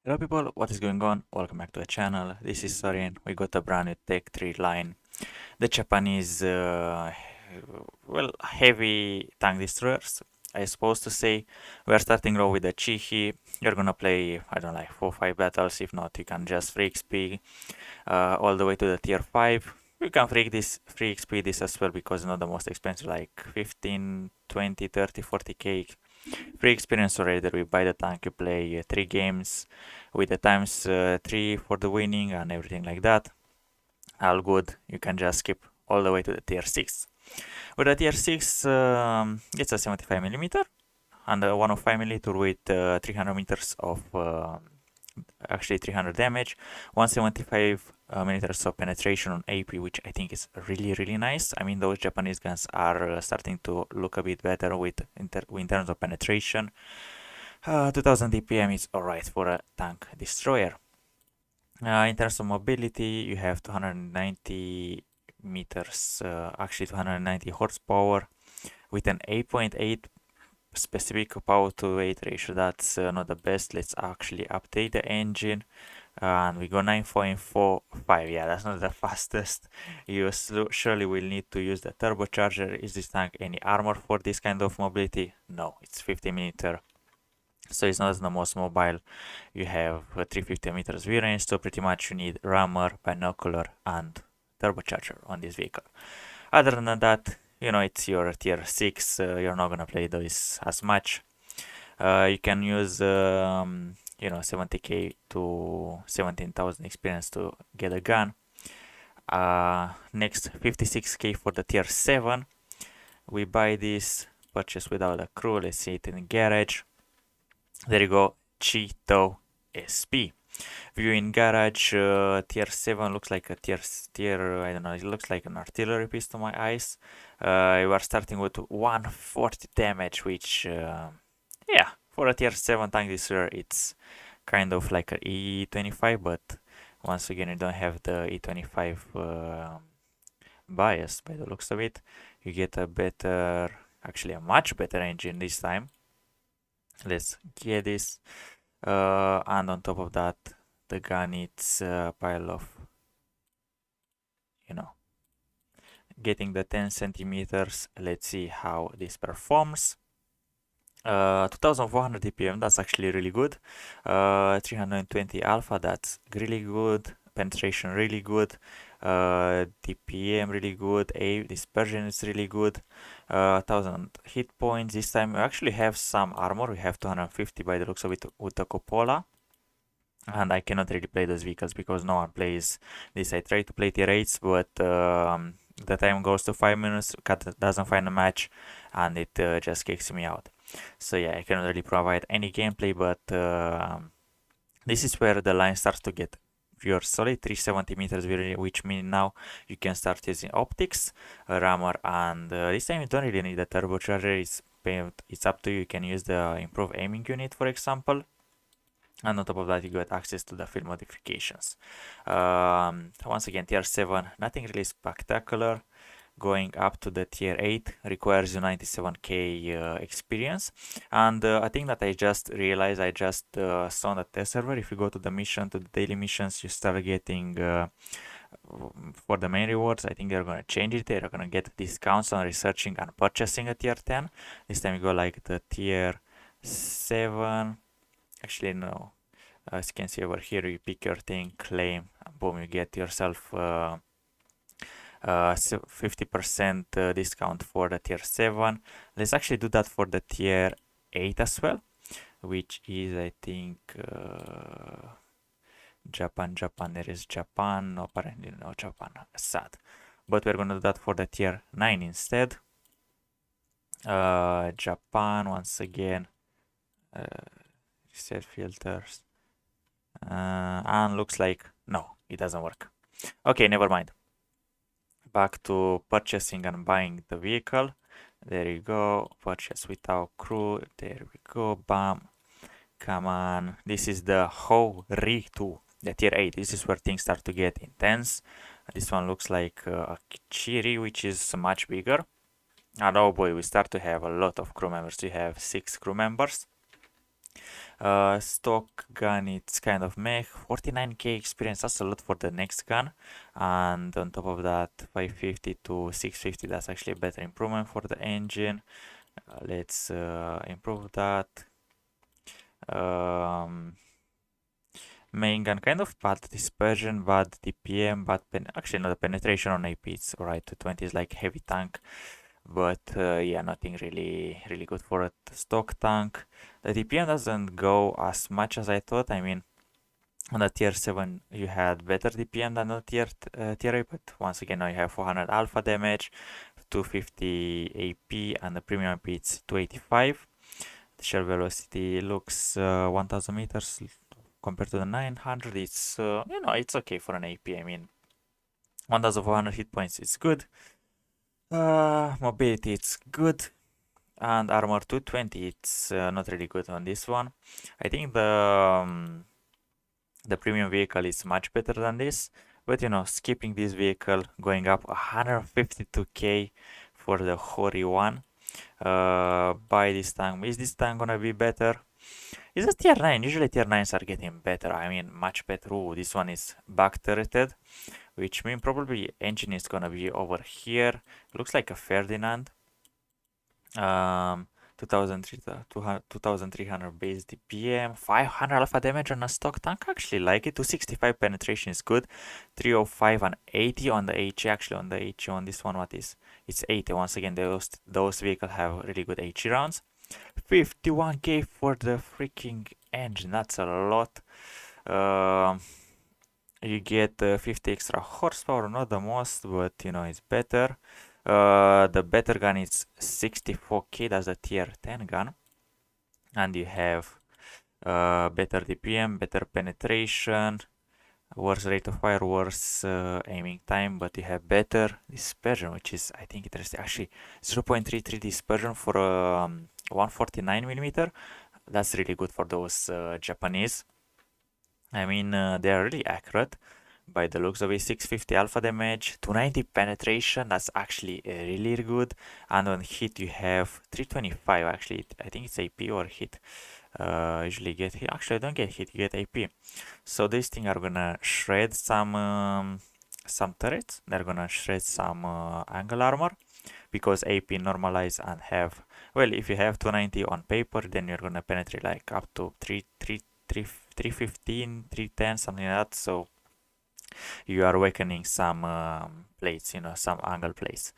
Hello people, what is going on? Welcome back to the channel. This is Sorin. We got a brand new Tech 3 line. The Japanese, heavy tank destroyers, I suppose to say. We are starting raw with the Chihi. You're gonna play, I don't know, like 4 or 5 battles. If not, you can just free XP all the way to the tier 5. You can free XP this as well because it's not the most expensive, like 15, 20, 30, 40k free experience already. We buy the tank, you play 3 games with the times 3 for the winning and everything like that. All good. You can just skip all the way to the tier 6. With the tier 6, it's a 75 millimeter and a 105 millimeter with 300 meters of actually 300 damage, 175 millimeters of penetration on AP, which I think is really nice. I mean, those Japanese guns are starting to look a bit better in terms of penetration. 2000 DPM is alright for a tank destroyer. In terms of mobility, you have 290 meters, actually 290 horsepower with an 8.8 specific power to weight ratio. That's not the best. Let's actually update the engine and we go 9.45. Yeah, that's not the fastest. You surely will need to use the turbocharger. Is this tank any armor for this kind of mobility? No, it's 50 millimeter, so it's not the most mobile. You have 350 meters view range, so pretty much you need rammer, binocular and turbocharger on this vehicle. Other than that, you know, it's your tier 6, you're not gonna play those as much. You can use 70k to 17,000 experience to get a gun. Next, 56k for the tier 7. We buy this, purchase without a crew. Let's see it in the garage. There you go, Cheeto SP. View in garage, tier 7 looks like a tier, I don't know, it looks like an artillery piece to my eyes. You are starting with 140 damage, which, yeah, for a tier 7 tank destroyer, it's kind of like an E25, but once again, you don't have the E25 bias by the looks of it. You get a better, actually a much better engine this time. Let's get this. And on top of that, the gun needs a pile of, you know, getting the 10 centimeters. Let's see how this performs. 2400 DPM, that's actually really good. 320 alpha, that's really good. Penetration really good. DPM really good. Dispersion is really good. 1000 hit points. This time we actually have some armor. We have 250 by the looks of it with the cupola. And I cannot really play those vehicles because no one plays this. I try to play tier 8s, but the time goes to 5 minutes, cat doesn't find a match, and it just kicks me out. So yeah, I cannot really provide any gameplay, but this is where the line starts to get pure solid, 370 meters, which means now you can start using optics, rammer, and this time you don't really need a turbocharger. It's up to you. You can use the improved aiming unit, for example. And on top of that, you get access to the field modifications. Once again, tier 7, nothing really spectacular. Going up to the tier 8 requires you 97k experience. And I think that I just realized, I just saw on the test server, if you go to the mission, to the daily missions, you start getting for the main rewards. I think they're going to change it. They're going to get discounts on researching and purchasing a tier 10. This time you go like the tier 7. Actually, no. As you can see over here, you pick your thing, claim, and boom, you get yourself 50% discount for the tier 7. Let's actually do that for the tier 8 as well, which is, I think, Japan. There is Japan. No, apparently no Japan. Sad. But we're going to do that for the tier 9 instead. Japan, once again. Set filters. And looks like no, it doesn't work. Okay, never mind. Back to purchasing and buying the vehicle. There you go. Purchase without crew. There we go. Bam. Come on. This is the Ho-Ri-2, the tier 8. This is where things start to get intense. This one looks like a Kichiri, which is much bigger. And oh boy, we start to have a lot of crew members. We have 6 crew members. Stock gun, it's kind of meh. 49k experience, that's a lot for the next gun. And on top of that, 550 to 650, that's actually a better improvement for the engine. Let's improve that. Main gun, kind of bad dispersion, bad DPM, bad actually not the penetration on AP, it's alright. 220 is like heavy tank. But yeah, nothing really good for a stock tank. The DPM doesn't go as much as I thought. I mean, on the tier 7 you had better DPM than the tier 8, but once again now you have 400 alpha damage, 250 AP, and the premium AP it's 285. The shell velocity looks 1000 meters compared to the 900. It's it's okay for an AP. I mean, 1400 hit points is good. Mobility it's good, and armor 220 it's not really good on this one. I think the premium vehicle is much better than this, but skipping this vehicle, going up 152k for the Hori one. Buy this tank. Is this tank gonna be better? It's a tier 9. Usually tier 9s are getting better. I mean, much better. Ooh, this one is back turreted, which means probably engine is gonna be over here. Looks like a Ferdinand. 2300 base DPM, 500 alpha damage on a stock tank. Actually like it. 265 penetration is good. 305 and 80 on the HE. Actually on the HE on this one, what is? It's 80. Once again, those vehicles have really good HE rounds. 51k for the freaking engine. That's a lot. You get 50 extra horsepower, not the most, but it's better. The better gun is 64k, that's the tier 10 gun. And you have better DPM, better penetration, worse rate of fire, worse aiming time, but you have better dispersion, which is, I think, interesting. Actually, 0.33 dispersion for 149mm. That's really good for those Japanese. I mean, they are really accurate by the looks of it. 650 alpha damage, 290 penetration, that's actually really good. And on hit you have 325. Actually, I think it's AP or hit. Usually get hit. Actually, I don't get hit, you get AP. So these things are gonna shred some turrets. They're gonna shred some angle armor, because AP normalize and have, well, if you have 290 on paper, then you're gonna penetrate like up to 315, 310, something like that. So you are awakening some plates, some angle plates.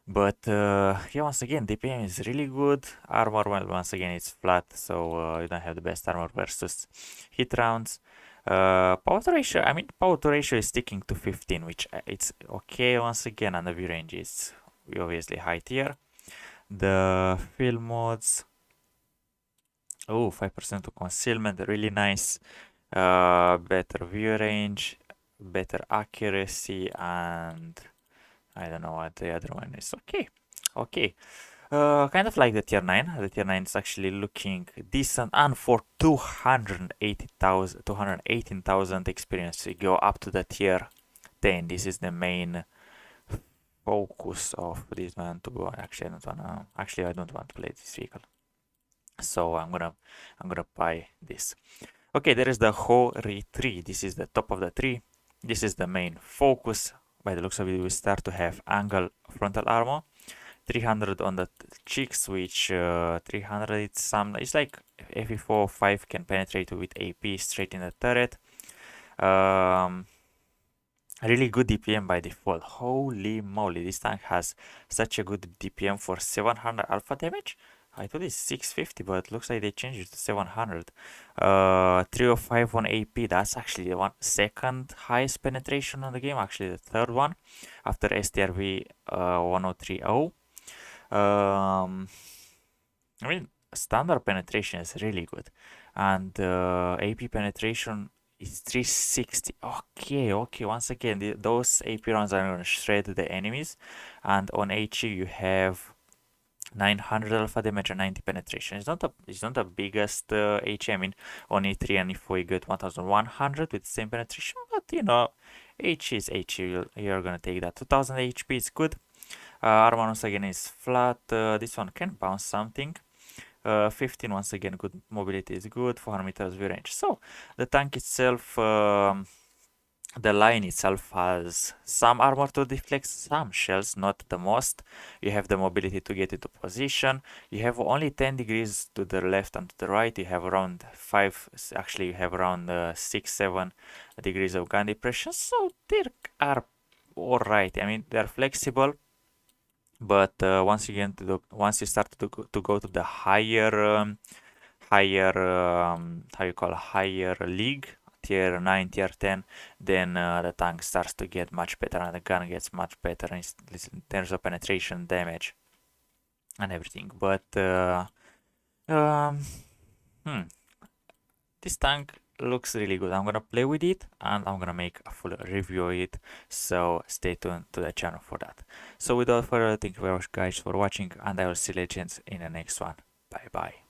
But yeah, once again, DPM is really good. Armor, well, once again, it's flat, so you don't have the best armor versus hit rounds. Power to ratio, I mean, power to ratio is sticking to 15, which it's okay. Once again, and the view range is obviously high tier. The field modes, oh, 5% to concealment, really nice. Better view range, better accuracy, and I don't know what the other one is. Okay. Kind of like the tier 9. The tier 9 is actually looking decent, and for 218,000 experience, you go up to the tier 10. This is the main focus of this one to go. Actually, I don't want to play this vehicle, so I'm gonna buy this. Okay, there is the Hori tree. This is the top of the tree. This is the main focus. By the looks of it, we start to have angle frontal armor. 300 on the cheeks, which 300 it's like FE4-5 can penetrate with AP straight in the turret. Really good DPM by default. Holy moly, this tank has such a good DPM for 700 alpha damage. I thought it's 650, but it looks like they changed it to 700. 305 on AP, that's actually the second highest penetration on the game, actually the third one, after STRV 1030. I mean, standard penetration is really good, and AP penetration is 360. Okay. Once again, those AP rounds are going to shred the enemies, and on HE you have 900 alpha damage and 90 penetration. It's not the biggest HE. I mean, on E3 and E4 you get 1100 with the same penetration, but HE is HE. You're gonna take that. 2000 HP is good. Armor once again is flat. This one can bounce something. 15 once again, good mobility is good, 400 meters view range. So the tank itself, the line itself has some armor to deflect some shells, not the most. You have the mobility to get into position. You have only 10 degrees to the left and to the right. You have around 5, actually you have around 6, 7 degrees of gun depression. So they are alright. I mean, they're flexible. But once again, once you start to go to the higher, how you call higher league, tier 9, tier 10, then the tank starts to get much better and the gun gets much better in terms of penetration, damage, and everything. But um, this tank looks really good. I'm gonna play with it and I'm gonna make a full review of it, so stay tuned to the channel for that. So without further ado, thank you very much guys for watching, and I will see you legends in the next one. Bye bye.